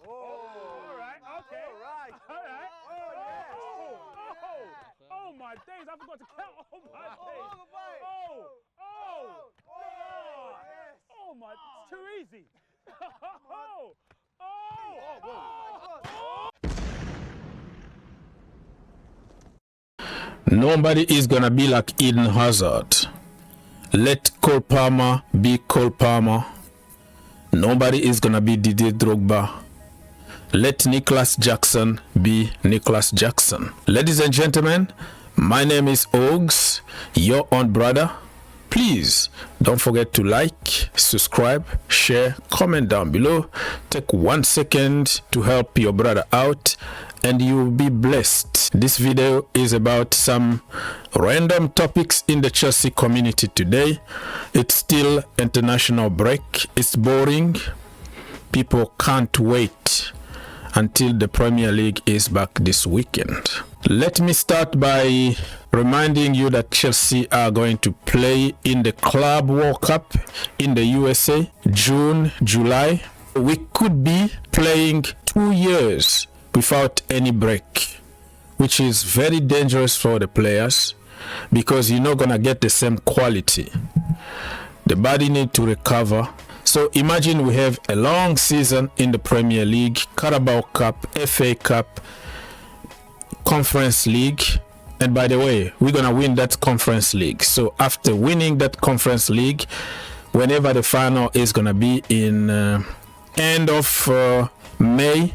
All right, okay. All right. Oh, my days, I forgot to count. Oh, my days. Oh, my, it's too easy. Nobody is gonna be like Eden Hazard. Let Cole Palmer be Cole Palmer. Nobody is gonna be Didier Drogba. Let Nicholas Jackson be Nicholas Jackson. Ladies and gentlemen, my name is Ogs, your own brother. Please don't forget to like, subscribe, share, comment down below. Take 1 second to help your brother out and you'll be blessed. This video is about some random topics in the Chelsea community today. It's still international break. It's boring. People can't wait until the Premier League is back this weekend. Let me start by reminding you that Chelsea are going to play in the Club World Cup in the USA, June, July. We could be playing 2 years without any break, which is very dangerous for the players because you're not gonna get the same quality. The body need to recover. So imagine we have a long season in the Premier League, Carabao Cup, FA Cup, Conference League, and by the way, we're gonna win that Conference League. So after winning that Conference League, whenever the final is gonna be in end of May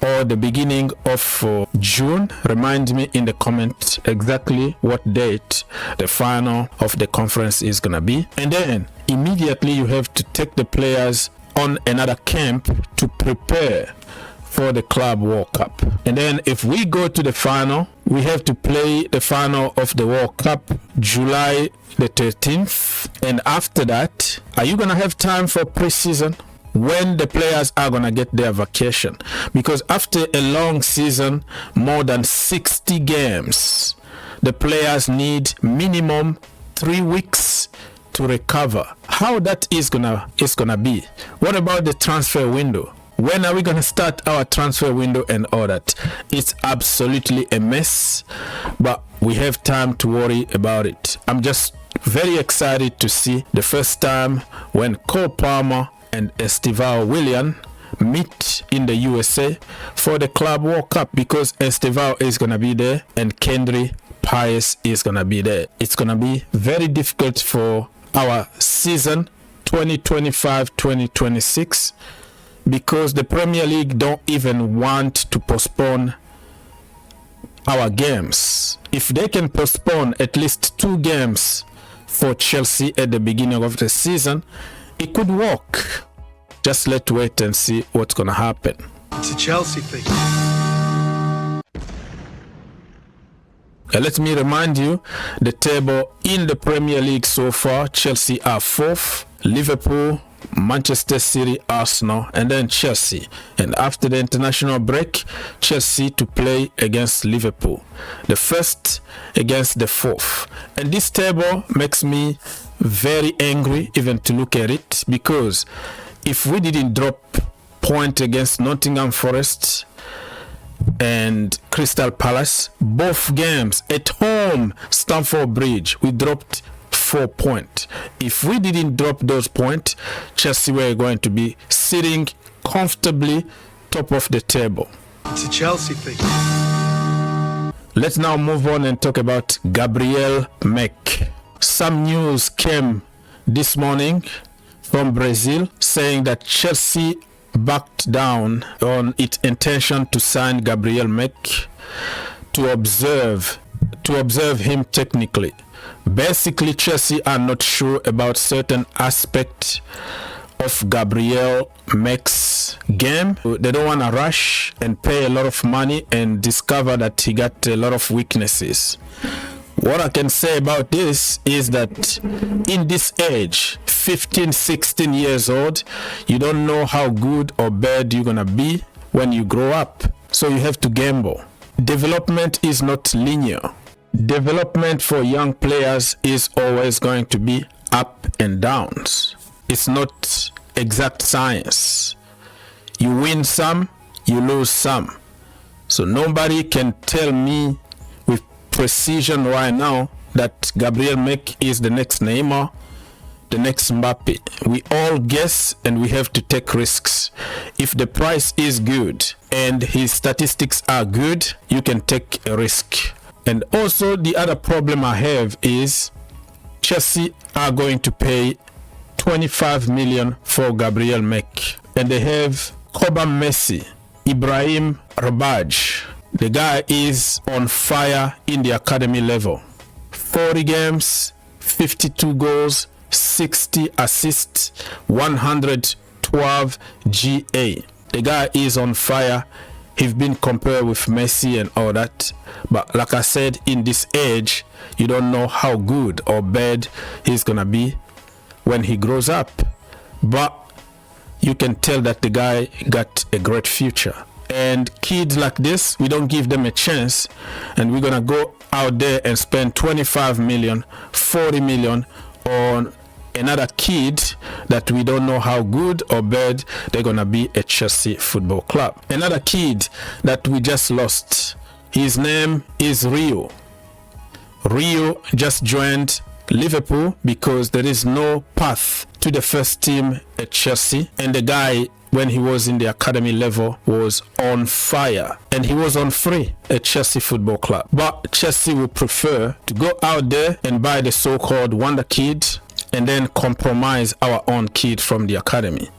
or the beginning of June, remind me in the comment exactly what date the final of the conference is gonna be, and then immediately you have to take the players on another camp to prepare for the Club World Cup. And then if we go to the final, we have to play the final of the World Cup July the 13th. And after that, are you gonna have time for pre-season? When the players are gonna get their vacation? Because after a long season, more than 60 games, the players need minimum 3 weeks to recover. How that is gonna be? What about the transfer window? When are we gonna start our transfer window and all that? It's absolutely a mess, but we have time to worry about it. I'm just very excited to see the first time when Cole Palmer and Estevao Willian meet in the USA for the Club World Cup, because Estevao is gonna be there and Kendry Pius is gonna be there. It's gonna be very difficult for our season 2025-2026 because the Premier League don't even want to postpone our games. If they can postpone at least 2 games for Chelsea at the beginning of the season, it could work. Just let's wait and see what's gonna happen. It's a Chelsea thing. Let me remind you the table in the Premier League so far. Chelsea are 4th, Liverpool, Manchester City, Arsenal, and then Chelsea. And after the international break, Chelsea to play against Liverpool, the 1st against the 4th. And this table makes me very angry even to look at it, because if we didn't drop point against Nottingham Forest and Crystal Palace, both games at home, Stamford Bridge, we dropped 4 points. If we didn't drop those points, Chelsea were going to be sitting comfortably top of the table. It's a Chelsea thing. Let's now move on and talk about Gabriel Mec. Some news came this morning from Brazil saying that Chelsea backed down on its intention to sign Gabriel Mec to observe him technically. Basically, Chelsea are not sure about certain aspects of Gabriel Mec's game. They don't want to rush and pay a lot of money and discover that he got a lot of weaknesses. What I can say about this is that in this age, 15, 16 years old, you don't know how good or bad you're gonna be when you grow up. So you have to gamble. Development is not linear. Development for young players is always going to be up and downs. It's not exact science. You win some, you lose some. So nobody can tell me with precision right now that Gabriel Mec is the next Neymar, the next Mbappe. We all guess and we have to take risks. If the price is good and his statistics are good, you can take a risk. And also the other problem I have is Chelsea are going to pay 25 million for Gabriel Mec. And they have Cobham Messi, Ibrahim Rabaj. The guy is on fire in the academy level. 40 games, 52 goals, 60 assists, 112 GA. The guy is on fire. He's been compared with Messi and all that. But like I said, in this age, you don't know how good or bad he's gonna be when he grows up. But you can tell that the guy got a great future. And kids like this, we don't give them a chance, and we're gonna go out there and spend 25 million, 40 million on another kid that we don't know how good or bad they're gonna be at Chelsea Football Club. Another kid that we just lost, his name is Rio. Rio just joined Liverpool because there is no path to the first team at Chelsea, and the guy, when he was in the academy level, was on fire, and he was on free at Chelsea Football Club. But Chelsea would prefer to go out there and buy the so-called wonder kid and then compromise our own kid from the academy.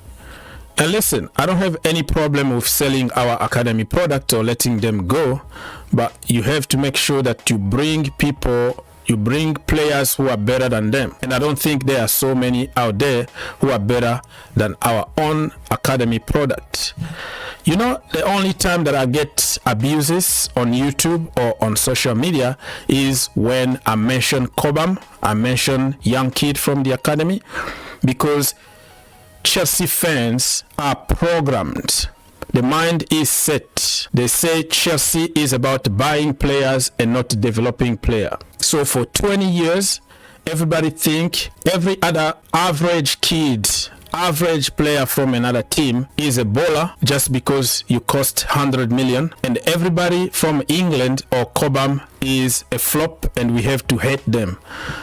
And listen, I don't have any problem with selling our academy product or letting them go, but you have to make sure that you bring people, you bring players who are better than them. And I don't think there are so many out there who are better than our own academy product. You know, the only time that I get abuses on YouTube or on social media is when I mention Cobham, I mention young kid from the academy, because Chelsea fans are programmed. The mind is set. They say Chelsea is about buying players and not developing players. So for 20 years, everybody think every other average kid, average player from another team is a baller just because you cost 100 million, and everybody from England or Cobham is a flop and we have to hate them.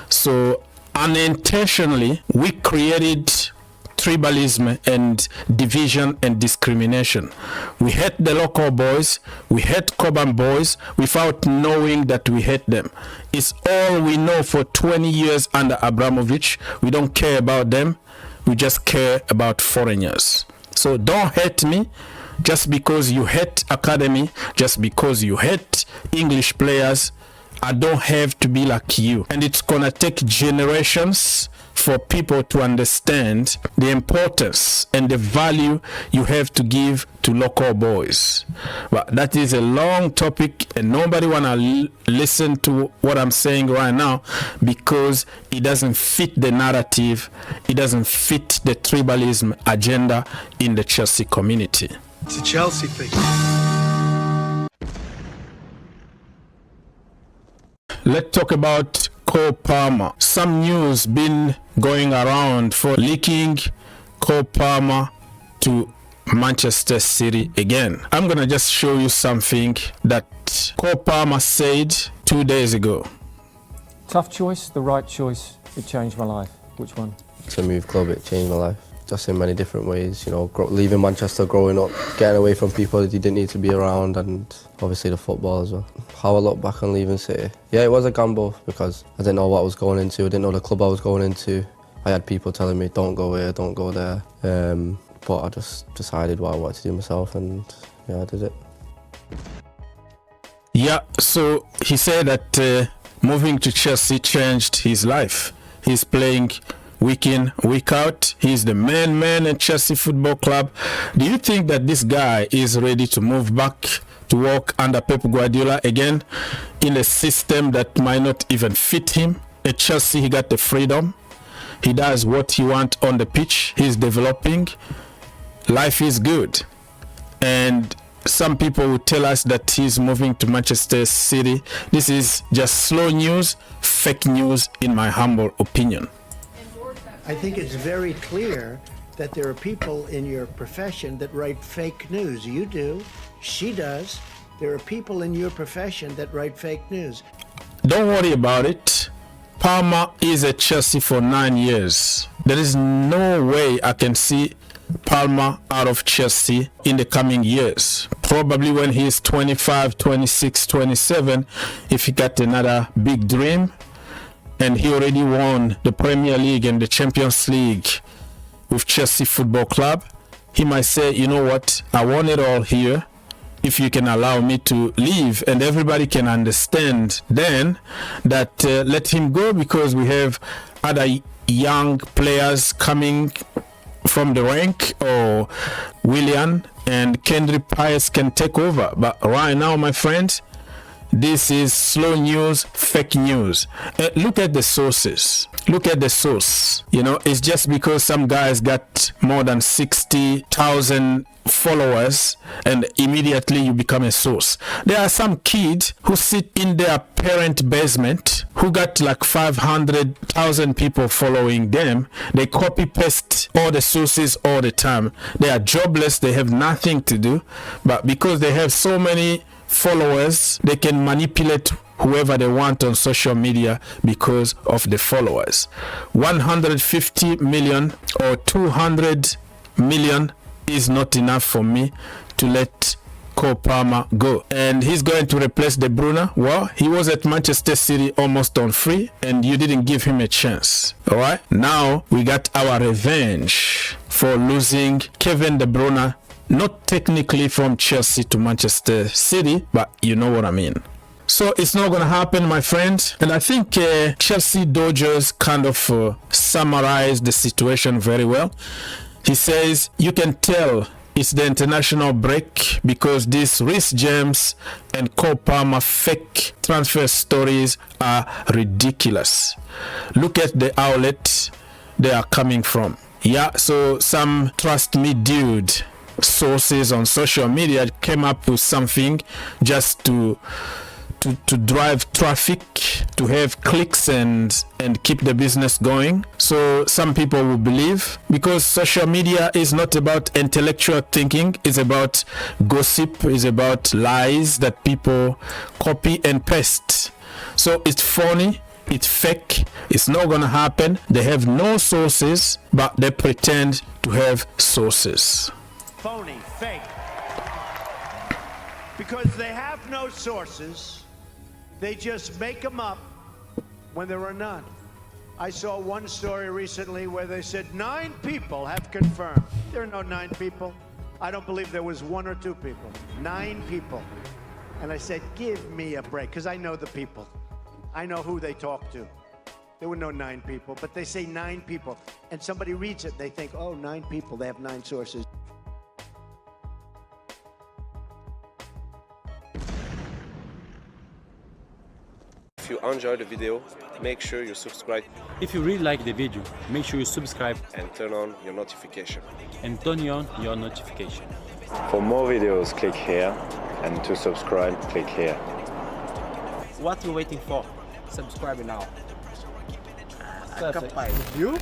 So unintentionally, we created tribalism and division and discrimination. We hate the local boys, we hate Cobham boys without knowing that we hate them. It's all we know for 20 years under Abramovich. We don't care about them, we just care about foreigners. So don't hate me just because you hate academy, just because you hate English players. I don't have to be like you. And it's gonna take generations for people to understand the importance and the value you have to give to local boys. But that is a long topic, and nobody wanna listen to what I'm saying right now because it doesn't fit the narrative, it doesn't fit the tribalism agenda in the Chelsea community. It's a Chelsea thing. Let's talk about Cole Palmer. Some news been going around for linking Cole Palmer to Manchester City again. I'm gonna just show you something that Cole Palmer said 2 days ago. Tough choice, the right choice. It changed my life. Which one? To move club, it changed my life. Just in many different ways, you know, leaving Manchester, growing up, getting away from people that you didn't need to be around, and obviously the football as well. How I look back on leaving City. Yeah, it was a gamble because I didn't know what I was going into, I didn't know the club I was going into. I had people telling me, don't go here, don't go there. But I just decided what I wanted to do myself, and yeah, I did it. Yeah, so he said that moving to Chelsea changed his life. He's playing week in, week out. He's the man at Chelsea Football Club. Do you think that this guy is ready to move back to work under Pep Guardiola again in a system that might not even fit him? At Chelsea, he got the freedom. He does what he wants on the pitch. He's developing. Life is good. And some people will tell us that he's moving to Manchester City. This is just slow news, fake news, in my humble opinion. I think it's very clear that there are people in your profession that write fake news. You do. She does. There are people in your profession that write fake news. Don't worry about it. Palmer is at Chelsea for 9 years. There is no way I can see Palmer out of Chelsea in the coming years. Probably when he is 25, 26, 27, if he got another big dream, and he already won the Premier League and the Champions League with Chelsea Football Club, he might say, you know what, I won it all here. If you can allow me to leave, and everybody can understand then that let him go, because we have other young players coming from the rank, or Willian and Kendrick Pius can take over. But right now, my friends, this is slow news, fake news. Look at the sources. Look at the source. You know, it's just because some guys got more than 60,000 followers and immediately you become a source. There are some kids who sit in their parent basement who got like 500,000 people following them. They copy paste all the sources all the time. They are jobless. They have nothing to do. But because they have so many followers, they can manipulate whoever they want on social media because of the followers. 150 million or 200 million is not enough for me to let Cole Palmer go. And he's going to replace De Bruyne. Well, he was at Manchester City almost on free and you didn't give him a chance. All right, now we got our revenge for losing Kevin De Bruyne, not technically from Chelsea to Manchester City, but you know what I mean. So it's not going to happen, my friends. And I think Chelsea Dodgers kind of summarized the situation very well. He says, you can tell it's the international break because these Reece James and Cole Palmer fake transfer stories are ridiculous. Look at the outlet they are coming from. Yeah, so some trust me dude sources on social media came up with something just to drive traffic, to have clicks and keep the business going. So some people will believe, because social media is not about intellectual thinking, it's about gossip, it's about lies that people copy and paste. So it's phony, it's fake, it's not gonna happen. They have no sources, but they pretend to have sources. Phony, fake. Because they have no sources, they just make them up when there are none. I saw one story recently where they said 9 people have confirmed. There are no 9 people. I don't believe there was 1 or 2 people. 9 people. And I said, give me a break, because I know the people. I know who they talk to. There were no 9 people, but they say 9 people. And somebody reads it, they think, oh, 9 people, they have 9 sources. If you enjoyed the video, make sure you subscribe If you really like the video, make sure you subscribe and turn on your notification. and turn on your notification. For more videos, click here, and to subscribe, click here. What are you waiting for? Subscribe now. Capaz, viu?